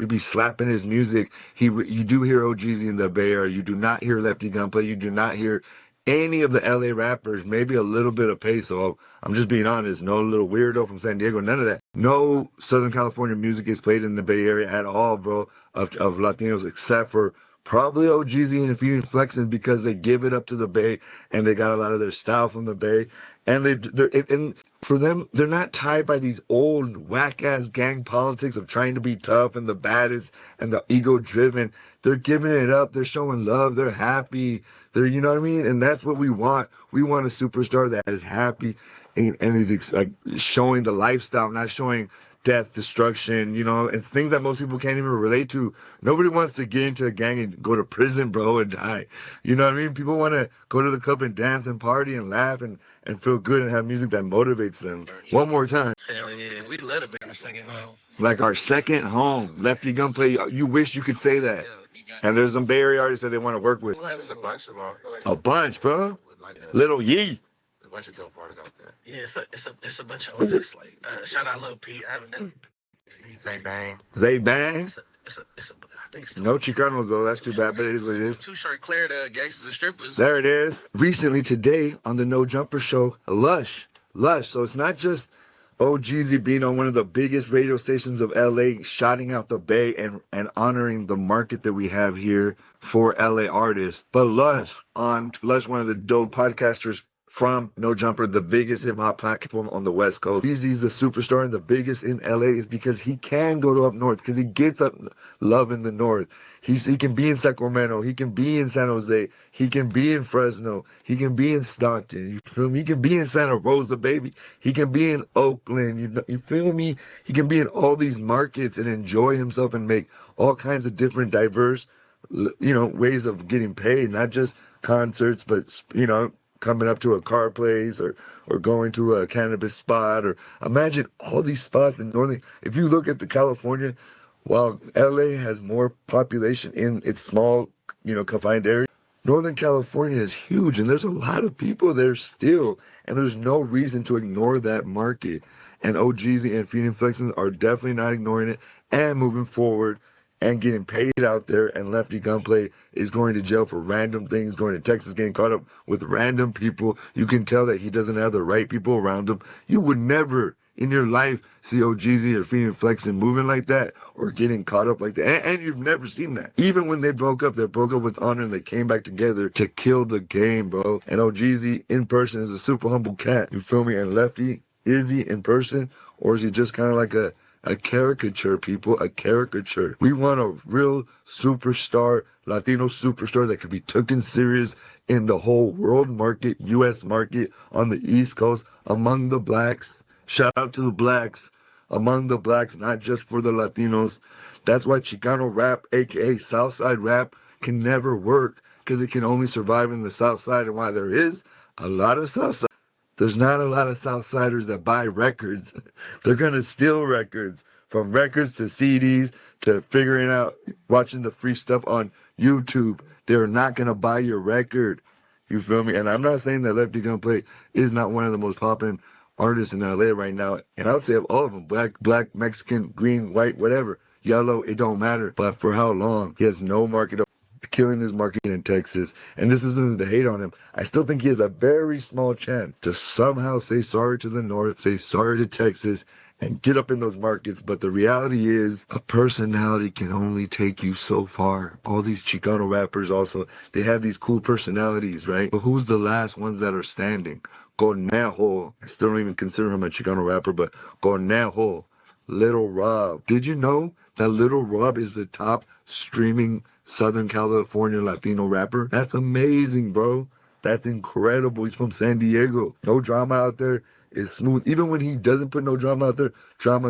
We be slapping his music. You do hear OGZ in the Bay Area. You do not hear Lefty Gunplay. You do not hear any of the LA rappers, maybe a little bit of Peso. I'm just being honest. No little weirdo from San Diego, none of that. No Southern California music is played in the Bay Area at all, bro, of Latinos, except for probably OGZ and Feeding Flexing, because they give it up to the Bay and they got a lot of their style from the Bay. And for them, they're not tied by these old whack-ass gang politics of trying to be tough and the baddest and the ego-driven. They're giving it up. They're showing love. They're happy. You know what I mean? And that's what we want. We want a superstar that is happy and is like showing the lifestyle, not showing death, destruction, you know, it's things that most people can't even relate to. Nobody wants to get into a gang and go to prison, bro, and die. You know what I mean? People want to go to the club and dance and party and laugh and feel good and have music that motivates them. One more time. Hell yeah, we let it be our second home. Like our second home. Lefty Gunplay, you wish you could say that. And there's some Bay Area artists that they want to work with. There's a bunch of them. A bunch, bro. Little Yee. A bunch of dope artists out there. Yeah, it's a bunch of artists. Like shout out Lil Pete. I haven't done. Zay Bang. Zay Bang. I think no Chicanos though. That's too bad, but it is what it is. Too short clear to gangsters and strippers. There it is. Recently today on the No Jumper Show, Lush. So it's not just OGZ being on one of the biggest radio stations of LA, shouting out the Bay and honoring the market that we have here for LA artists, but Lush, one of the dope podcasters from No Jumper, the biggest hip-hop platform on the West Coast. He's the superstar and the biggest in LA is because he can go to up north, because he gets up love in the north. He can be in Sacramento, he can be in San Jose, he can be in Fresno, he can be in Stockton, you feel me? He can be in Santa Rosa, baby. He can be in Oakland, you feel me? He can be in all these markets and enjoy himself and make all kinds of different diverse, you know, ways of getting paid, not just concerts, but, you know, coming up to a car place or going to a cannabis spot, or imagine all these spots in Northern. If you look at the California, while LA has more population in its small, you know, confined area, Northern California is huge and there's a lot of people there still, and there's no reason to ignore that market. And OGZ and Feeding Flexing are definitely not ignoring it and moving forward and getting paid out there. And Lefty Gunplay is going to jail for random things, going to Texas, getting caught up with random people. You can tell that he doesn't have the right people around him. You would never in your life see OGZ or Feeding Flexing moving like that or getting caught up like that. And you've never seen that. Even when they broke up with honor and they came back together to kill the game, bro. And OGZ in person is a super humble cat. You feel me? And Lefty, is he in person, or is he just kind of like a caricature, people, a caricature? We want a real superstar, Latino superstar that could be taken serious in the whole world market, U.S. market, on the East Coast, among the blacks. Shout out to the blacks, among the blacks, not just for the Latinos. That's why Chicano rap, aka Southside rap, can never work, because it can only survive in the South Side. And why there is a lot of Southside, there's not a lot of Southsiders that buy records. They're going to steal records, from records to CDs to figuring out, watching the free stuff on YouTube. They're not going to buy your record. You feel me? And I'm not saying that Lefty Gunplay is not one of the most popping artists in LA right now. And I would say of all of them, black, Mexican, green, white, whatever, yellow, it don't matter. But for how long? He has no market, killing his market in Texas. And this isn't to hate on him. I still think he has a very small chance to somehow say sorry to the North, say sorry to Texas, and get up in those markets. But the reality is, a personality can only take you so far. All these Chicano rappers also, they have these cool personalities, right? But who's the last ones that are standing? Conejo. I still don't even consider him a Chicano rapper, but Conejo. Little Rob. Did you know that Little Rob is the top streaming Southern California Latino rapper? That's amazing, bro. That's incredible. He's from San Diego. No drama out there. It's smooth. Even when he doesn't put no drama out there, drama